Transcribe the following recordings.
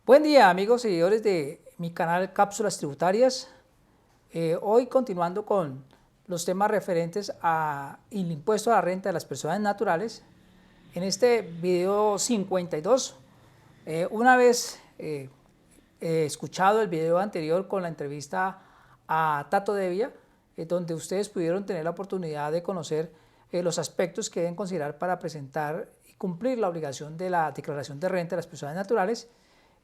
Buen día amigos seguidores de mi canal Cápsulas Tributarias. Hoy continuando con los temas referentes al impuesto a la renta de las personas naturales. En este video 52, una vez escuchado el video anterior con la entrevista a Tato Devia, donde ustedes pudieron tener la oportunidad de conocer los aspectos que deben considerar para presentar y cumplir la obligación de la declaración de renta de las personas naturales.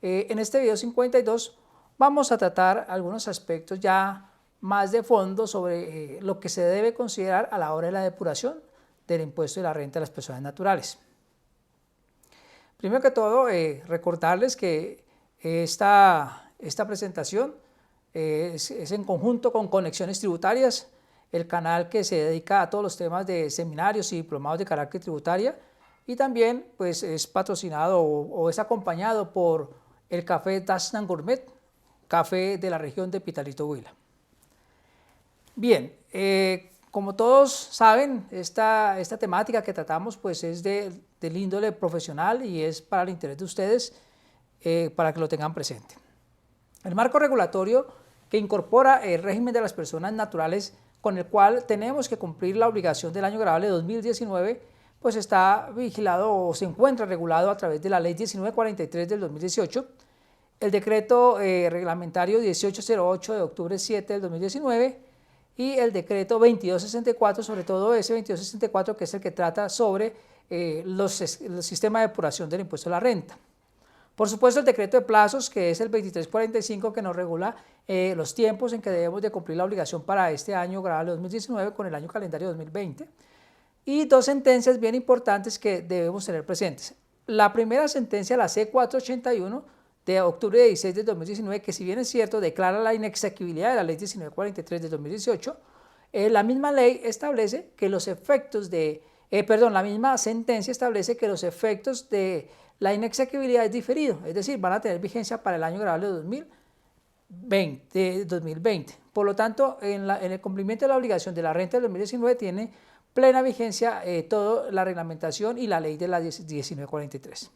En este video 52 vamos a tratar algunos aspectos ya más de fondo sobre lo que se debe considerar a la hora de la depuración del impuesto de la renta de las personas naturales. Primero que todo, recordarles que esta presentación es en conjunto con Conexiones Tributarias, el canal que se dedica a todos los temas de seminarios y diplomados de carácter tributaria, y también pues, es patrocinado o es acompañado por el café Dashnan Gourmet, café de la región de Pitalito, Huila. Bien, como todos saben, esta temática que tratamos pues, es del índole profesional y es para el interés de ustedes, para que lo tengan presente. El marco regulatorio que incorpora el régimen de las personas naturales con el cual tenemos que cumplir la obligación del año grabable 2019, pues está vigilado o se encuentra regulado a través de la Ley 1943 del 2018, el decreto reglamentario 1808 de octubre 7 del 2019 y el decreto 2264, sobre todo ese 2264 que es el que trata sobre el sistema de depuración del impuesto a la renta. Por supuesto, el decreto de plazos, que es el 2345, que nos regula los tiempos en que debemos de cumplir la obligación para este año grabable 2019 con el año calendario 2020. Y dos sentencias bien importantes que debemos tener presentes. La primera sentencia, la C481, de octubre 16 de 2019, que si bien es cierto, declara la inexequibilidad de la Ley 1943 de 2018, la misma ley establece que los efectos de, la misma sentencia establece que los efectos de la inexequibilidad es diferido, es decir, van a tener vigencia para el año grabable de 2020. Por lo tanto, en el cumplimiento de la obligación de la renta del 2019 tiene plena vigencia toda la reglamentación y la ley de la 1943.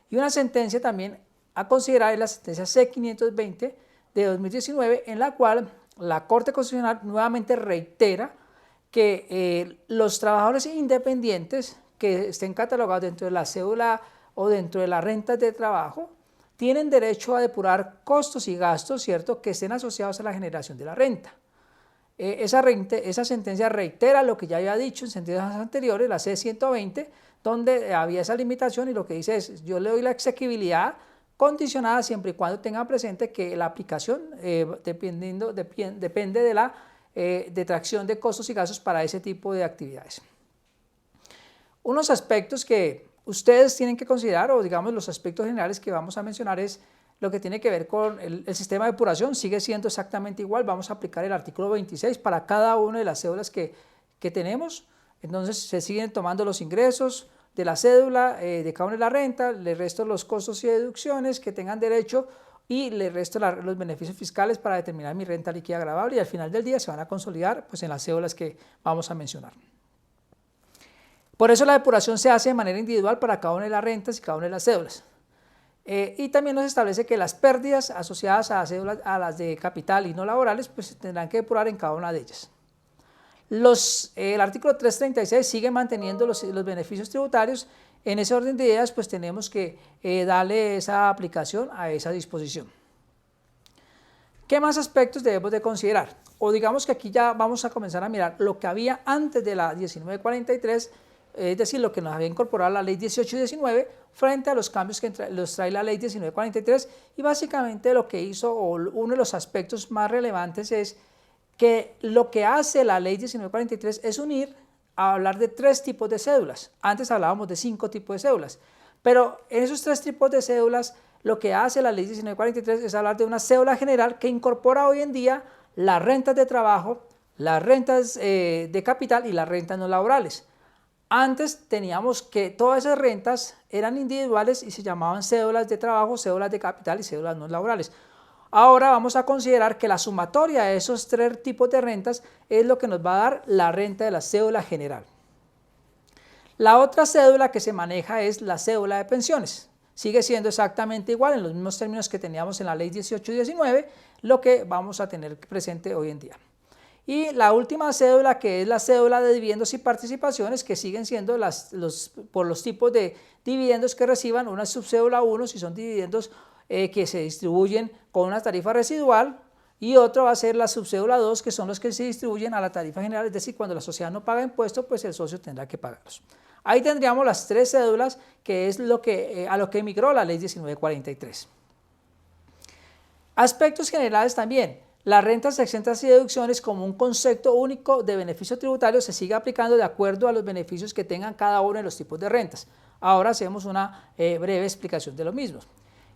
Y una sentencia también a considerar es la sentencia C520 de 2019, en la cual la Corte Constitucional nuevamente reitera que los trabajadores independientes que estén catalogados dentro de la cédula o dentro de las rentas de trabajo tienen derecho a depurar costos y gastos, ¿cierto?, que estén asociados a la generación de la renta. Esa sentencia reitera lo que ya había dicho en sentencias anteriores, la C120, donde había esa limitación y lo que dice es, yo le doy la exequibilidad condicionada siempre y cuando tengan presente que la aplicación depende de la detracción de costos y gastos para ese tipo de actividades. Unos aspectos que ustedes tienen que considerar, o digamos los aspectos generales que vamos a mencionar, es lo que tiene que ver con el sistema de depuración. Sigue siendo exactamente igual, vamos a aplicar el artículo 26 para cada una de las cédulas que tenemos. Entonces se siguen tomando los ingresos de la cédula, de cada una de la renta, le resto los costos y deducciones que tengan derecho y le resto los beneficios fiscales para determinar mi renta líquida gravable, y al final del día se van a consolidar pues, en las cédulas que vamos a mencionar. Por eso la depuración se hace de manera individual para cada una de las rentas y cada una de las cédulas. Y también nos establece que las pérdidas asociadas a las de capital y no laborales pues se tendrán que depurar en cada una de ellas. El artículo 336 sigue manteniendo los beneficios tributarios. En ese orden de ideas pues tenemos que darle esa aplicación a esa disposición. ¿Qué más aspectos debemos de considerar? O digamos que aquí ya vamos a comenzar a mirar lo que había antes de la 1943, es decir, lo que nos había incorporado la ley 18 y 19 frente a los cambios que los trae la ley 1943, y básicamente lo que hizo, o uno de los aspectos más relevantes es que lo que hace la ley 1943 es unir a hablar de 3 tipos de cédulas. Antes hablábamos de 5 tipos de cédulas, pero en esos 3 tipos de cédulas lo que hace la ley 1943 es hablar de una cédula general que incorpora hoy en día las rentas de trabajo, las rentas de capital y las rentas no laborales. Antes teníamos que todas esas rentas eran individuales y se llamaban cédulas de trabajo, cédulas de capital y cédulas no laborales. Ahora vamos a considerar que la sumatoria de esos 3 tipos de rentas es lo que nos va a dar la renta de la cédula general. La otra cédula que se maneja es la cédula de pensiones. sigue siendo exactamente igual en los mismos términos que teníamos en la ley 1819, lo que vamos a tener presente hoy en día. Y la última cédula, que es la cédula de dividendos y participaciones, que siguen siendo por los tipos de dividendos que reciban, una subcédula 1 si son dividendos que se distribuyen con una tarifa residual, y otro va a ser la subcédula 2, que son los que se distribuyen a la tarifa general, es decir, cuando la sociedad no paga impuestos, pues el socio tendrá que pagarlos. Ahí tendríamos las tres cédulas, que es a lo que migró la ley 1943. Aspectos generales también. Las rentas exentas y deducciones como un concepto único de beneficio tributario se sigue aplicando de acuerdo a los beneficios que tengan cada uno de los tipos de rentas. Ahora hacemos una breve explicación de lo mismo.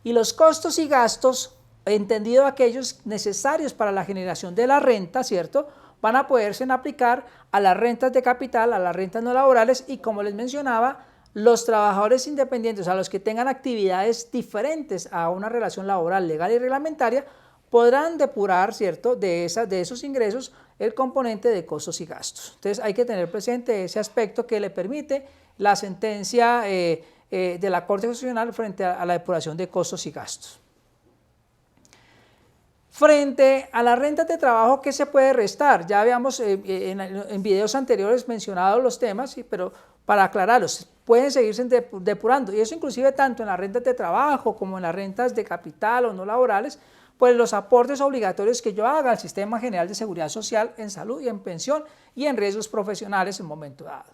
Y los costos y gastos, entendido aquellos necesarios para la generación de la renta, ¿cierto?, van a poderse aplicar a las rentas de capital, a las rentas no laborales, y como les mencionaba, los trabajadores independientes, a los que tengan actividades diferentes a una relación laboral legal y reglamentaria, podrán depurar, ¿cierto?, de esos ingresos el componente de costos y gastos. Entonces hay que tener presente ese aspecto que le permite la sentencia de la Corte Constitucional frente a la depuración de costos y gastos. Frente a las rentas de trabajo, ¿qué se puede restar? Ya habíamos en videos anteriores mencionado los temas, pero para aclararlos, pueden seguirse depurando, y eso inclusive tanto en las rentas de trabajo como en las rentas de capital o no laborales, pues los aportes obligatorios que yo haga al Sistema General de Seguridad Social en salud y en pensión y en riesgos profesionales en un momento dado.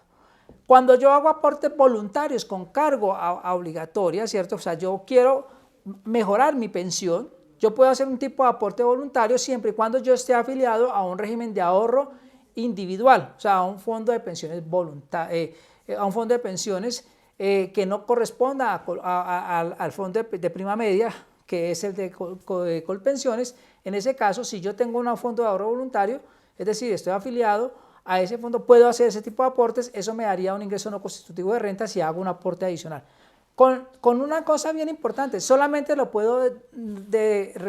Cuando yo hago aportes voluntarios con cargo a obligatoria, ¿cierto? O sea, yo quiero mejorar mi pensión, yo puedo hacer un tipo de aporte voluntario siempre y cuando yo esté afiliado a un régimen de ahorro individual, o sea, a un fondo de pensiones que no corresponda al fondo de prima media, que es el de Colpensiones. En ese caso, si yo tengo un fondo de ahorro voluntario, es decir, estoy afiliado a ese fondo, puedo hacer ese tipo de aportes, eso me daría un ingreso no constitutivo de renta si hago un aporte adicional. Con una cosa bien importante, solamente lo puedo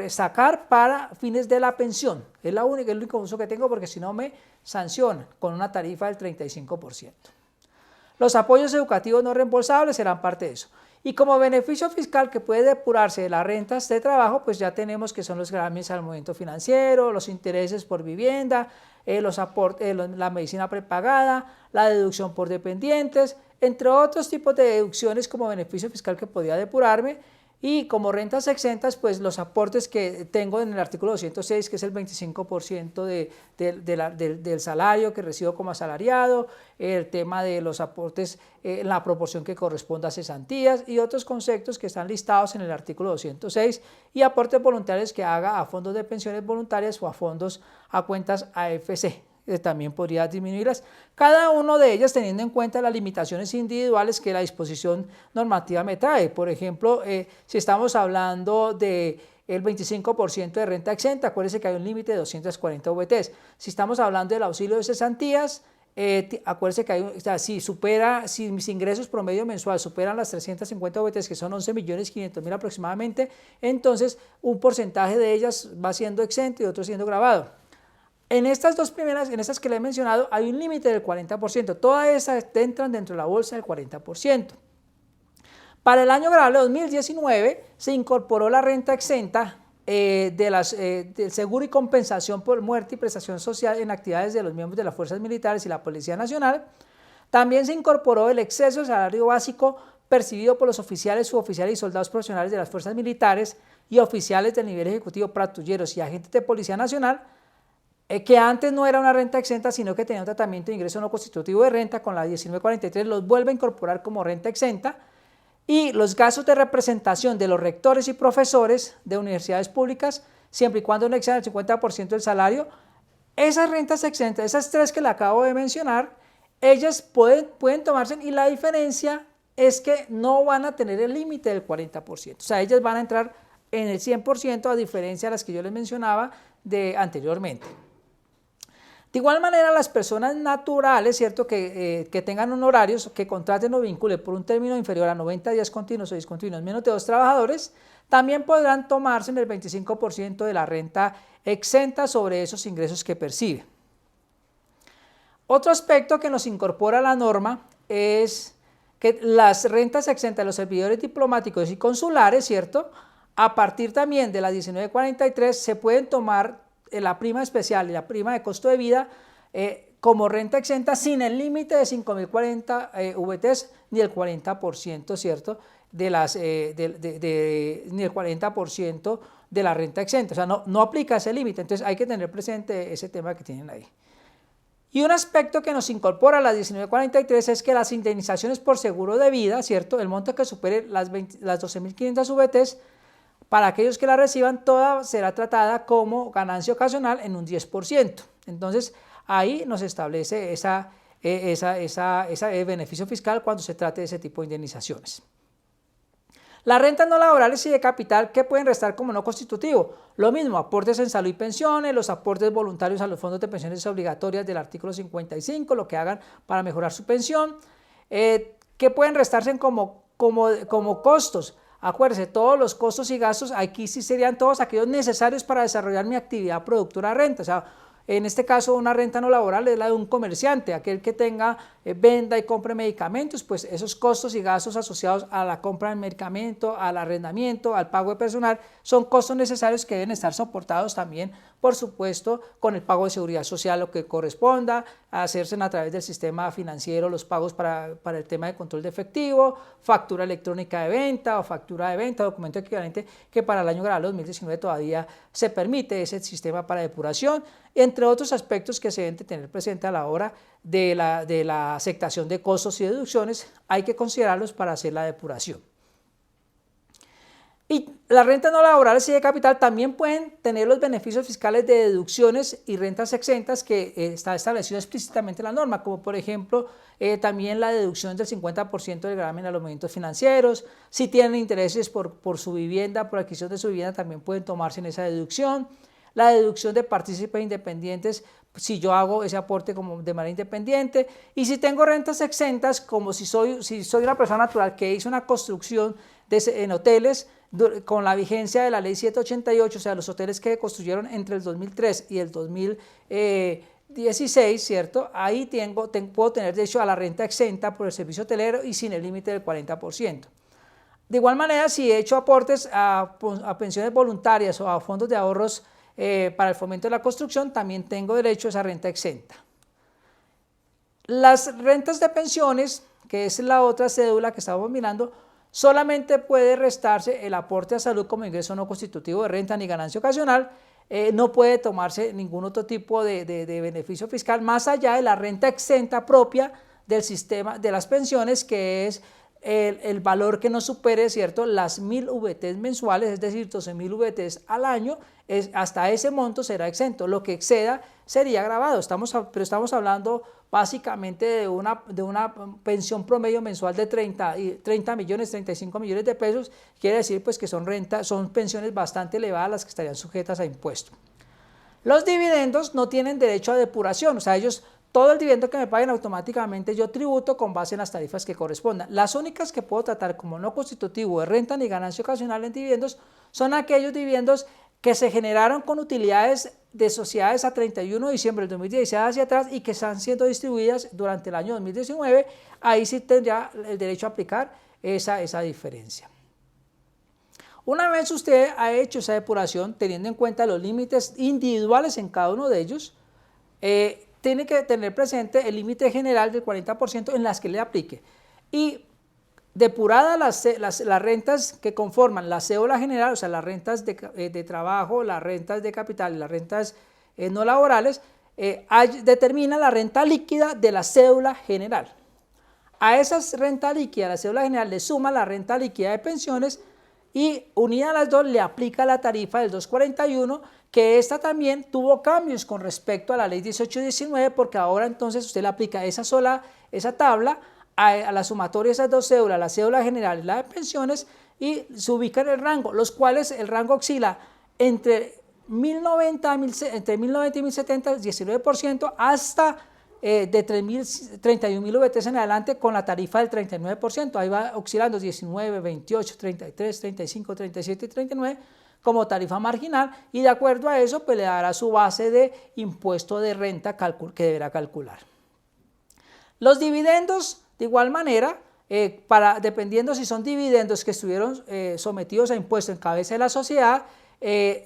sacar para fines de la pensión, es el único uso que tengo, porque si no me sancionan con una tarifa del 35%. Los apoyos educativos no reembolsables serán parte de eso. Y como beneficio fiscal que puede depurarse de las rentas de trabajo, pues ya tenemos que son los gravámenes al movimiento financiero, los intereses por vivienda, los aportes, la medicina prepagada, la deducción por dependientes, entre otros tipos de deducciones como beneficio fiscal que podría depurarme. Y como rentas exentas, pues los aportes que tengo en el artículo 206, que es el 25% del salario que recibo como asalariado, el tema de los aportes en la proporción que corresponda a cesantías y otros conceptos que están listados en el artículo 206, y aportes voluntarios que haga a fondos de pensiones voluntarias o a cuentas AFC. También podría disminuirlas, cada uno de ellas teniendo en cuenta las limitaciones individuales que la disposición normativa me trae. Por ejemplo, si estamos hablando del 25% de renta exenta, acuérdense que hay un límite de 240 VTs. Si estamos hablando del auxilio de cesantías, acuérdense que si mis ingresos promedio mensual superan las 350 VTs, que son 11.500.000 aproximadamente, entonces un porcentaje de ellas va siendo exento y otro siendo gravado. En estas dos primeras, en estas que le he mencionado, hay un límite del 40%. Todas esas entran dentro de la bolsa del 40%. Para el año gravable 2019 se incorporó la renta exenta del seguro y compensación por muerte y prestación social en actividades de los miembros de las fuerzas militares y la Policía Nacional. También se incorporó el exceso de salario básico percibido por los oficiales, suboficiales y soldados profesionales de las fuerzas militares y oficiales del nivel ejecutivo, patrulleros y agentes de Policía Nacional, que antes no era una renta exenta, sino que tenía un tratamiento de ingreso no constitutivo de renta. Con la 1943 los vuelve a incorporar como renta exenta. Y los gastos de representación de los rectores y profesores de universidades públicas, siempre y cuando no excedan el 50% del salario, esas rentas exentas, esas tres que le acabo de mencionar, ellas pueden tomarse, y la diferencia es que no van a tener el límite del 40%, o sea, ellas van a entrar en el 100%, a diferencia de las que yo les mencionaba anteriormente. De igual manera, las personas naturales, ¿cierto?, que tengan honorarios, que contraten o vinculen por un término inferior a 90 días continuos o discontinuos menos de 2 trabajadores, también podrán tomarse en el 25% de la renta exenta sobre esos ingresos que percibe. Otro aspecto que nos incorpora la norma es que las rentas exentas de los servidores diplomáticos y consulares, ¿cierto? A partir también de la 1943 se pueden tomar la prima especial y la prima de costo de vida como renta exenta sin el límite de 5.040 VTs ni el 40%, ¿cierto? Ni el 40% de la renta exenta, o sea, no aplica ese límite, entonces hay que tener presente ese tema que tienen ahí. Y un aspecto que nos incorpora a la 1943 es que las indemnizaciones por seguro de vida, ¿cierto? El monto que supere las 12.500 VTs, para aquellos que la reciban, toda será tratada como ganancia ocasional en un 10%. Entonces, ahí nos establece ese beneficio fiscal cuando se trate de ese tipo de indemnizaciones. Las rentas no laborales y de capital que pueden restar como no constitutivo. Lo mismo, aportes en salud y pensiones, los aportes voluntarios a los fondos de pensiones obligatorias del artículo 55, lo que hagan para mejorar su pensión, que pueden restarse como costos. Acuérdense, todos los costos y gastos aquí sí serían todos aquellos necesarios para desarrollar mi actividad productora de renta. O sea, en este caso una renta no laboral es la de un comerciante, aquel que tenga, venda y compre medicamentos, pues esos costos y gastos asociados a la compra de medicamento, al arrendamiento, al pago de personal, son costos necesarios que deben estar soportados también, por supuesto, con el pago de seguridad social, lo que corresponda, a hacerse a través del sistema financiero, los pagos para el tema de control de efectivo, factura electrónica de venta o factura de venta, documento equivalente, que para el año grabable 2019 todavía se permite ese sistema para depuración, entre otros aspectos que se deben tener presente a la hora de la aceptación de costos y deducciones, hay que considerarlos para hacer la depuración. Y las rentas no laborales y de capital también pueden tener los beneficios fiscales de deducciones y rentas exentas que está establecido explícitamente en la norma, como por ejemplo también la deducción del 50% del gravamen a los movimientos financieros. Si tienen intereses por su vivienda, por adquisición de su vivienda, también pueden tomarse en esa deducción. La deducción de partícipes independientes, si yo hago ese aporte como de manera independiente, y si tengo rentas exentas, como si soy una persona natural que hizo una construcción en hoteles con la vigencia de la ley 788, o sea, los hoteles que construyeron entre el 2003 y el 2016, ¿cierto? Ahí puedo tener derecho a la renta exenta por el servicio hotelero y sin el límite del 40%. De igual manera, si he hecho aportes a pensiones voluntarias o a fondos de ahorros para el fomento de la construcción, también tengo derecho a esa renta exenta. Las rentas de pensiones, que es la otra cédula que estamos mirando, solamente puede restarse el aporte a salud como ingreso no constitutivo de renta ni ganancia ocasional, no puede tomarse ningún otro tipo de beneficio fiscal más allá de la renta exenta propia del sistema de las pensiones, que es el valor que no supere, ¿cierto?, las 1.000 VTs mensuales, es decir, 12.000 VTs al año, hasta ese monto será exento. Lo que exceda sería gravado, pero estamos hablando básicamente de una pensión promedio mensual de 30 millones, 35 millones de pesos, quiere decir pues que son pensiones bastante elevadas las que estarían sujetas a impuesto. Los dividendos no tienen derecho a depuración, o sea, todo el dividendo que me paguen automáticamente yo tributo con base en las tarifas que correspondan. Las únicas que puedo tratar como no constitutivo de renta ni ganancia ocasional en dividendos son aquellos dividendos que se generaron con utilidades de sociedades a 31 de diciembre del 2016 hacia atrás y que están siendo distribuidas durante el año 2019, ahí sí tendría el derecho a aplicar esa diferencia. Una vez usted ha hecho esa depuración, teniendo en cuenta los límites individuales en cada uno de ellos, tiene que tener presente el límite general del 40% en las que le aplique. Y depuradas las rentas que conforman la cédula general, o sea, las rentas de trabajo, las rentas de capital y las rentas no laborales, determina la renta líquida de la cédula general. A esa renta líquida, la cédula general, le suma la renta líquida de pensiones y unida a las dos le aplica la tarifa del 241, que esta también tuvo cambios con respecto a la ley 1819, porque ahora entonces usted le aplica esa tabla a la sumatoria de esas dos cédulas, la cédula general y la de pensiones, y se ubica en el rango, los cuales el rango oscila entre 1090 y 1070, 19%, hasta de 31.000 VTs en adelante con la tarifa del 39%, ahí va oscilando 19, 28, 33, 35, 37 y 39 como tarifa marginal, y de acuerdo a eso pues le dará su base de impuesto de renta que deberá calcular. Los dividendos, de igual manera, dependiendo si son dividendos que estuvieron sometidos a impuesto en cabeza de la sociedad,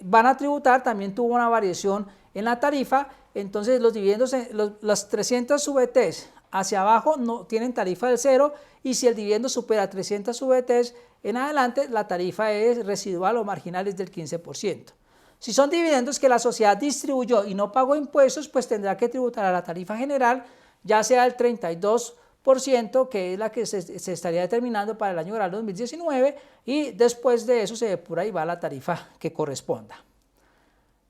van a tributar. También tuvo una variación en la tarifa. Entonces los dividendos, las 300 VTs hacia abajo no tienen tarifa del 0, y si el dividendo supera 300 VTs en adelante, la tarifa es residual o marginal, es del 15%. Si son dividendos que la sociedad distribuyó y no pagó impuestos, pues tendrá que tributar a la tarifa general, ya sea el 32%, que es la que se estaría determinando para el año grabable 2019, y después de eso se depura y va a la tarifa que corresponda.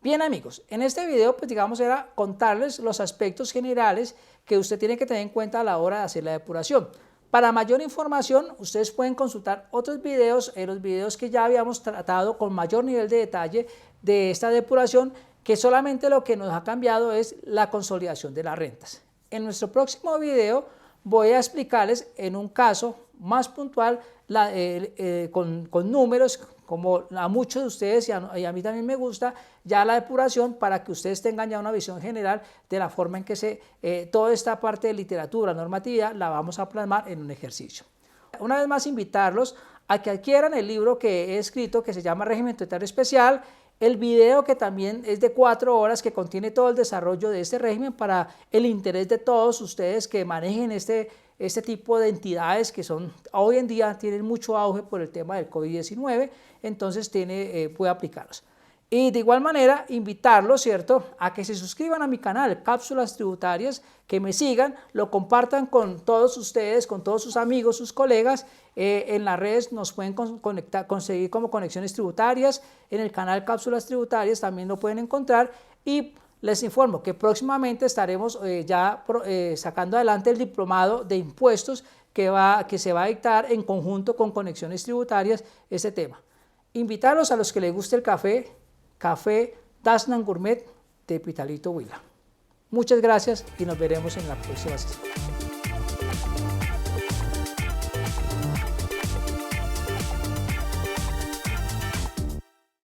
Bien amigos, en este video pues digamos era contarles los aspectos generales que usted tiene que tener en cuenta a la hora de hacer la depuración. Para mayor información ustedes pueden consultar otros videos, los videos que ya habíamos tratado con mayor nivel de detalle de esta depuración, que solamente lo que nos ha cambiado es la consolidación de las rentas. En nuestro próximo video voy a explicarles en un caso más puntual con números, como a muchos de ustedes y a mí también me gusta, ya la depuración, para que ustedes tengan ya una visión general de la forma en que toda esta parte de literatura, normatividad, la vamos a plasmar en un ejercicio. Una vez más invitarlos a que adquieran el libro que he escrito, que se llama Régimen Tributario Especial, el video que también es de 4 horas, que contiene todo el desarrollo de este régimen para el interés de todos ustedes que manejen este tipo de entidades que hoy en día tienen mucho auge por el tema del COVID-19, entonces puede aplicarlos. Y de igual manera invitarlos, ¿cierto?, a que se suscriban a mi canal Cápsulas Tributarias, que me sigan, lo compartan con todos ustedes, con todos sus amigos, sus colegas. En las redes nos pueden conseguir como Conexiones Tributarias, en el canal Cápsulas Tributarias también lo pueden encontrar, y les informo que próximamente estaremos sacando adelante el diplomado de impuestos que se va a dictar en conjunto con Conexiones Tributarias ese tema. Invitarlos a los que les guste el Café Dasnan Gourmet de Pitalito Huila. Muchas gracias y nos veremos en la próxima sesión.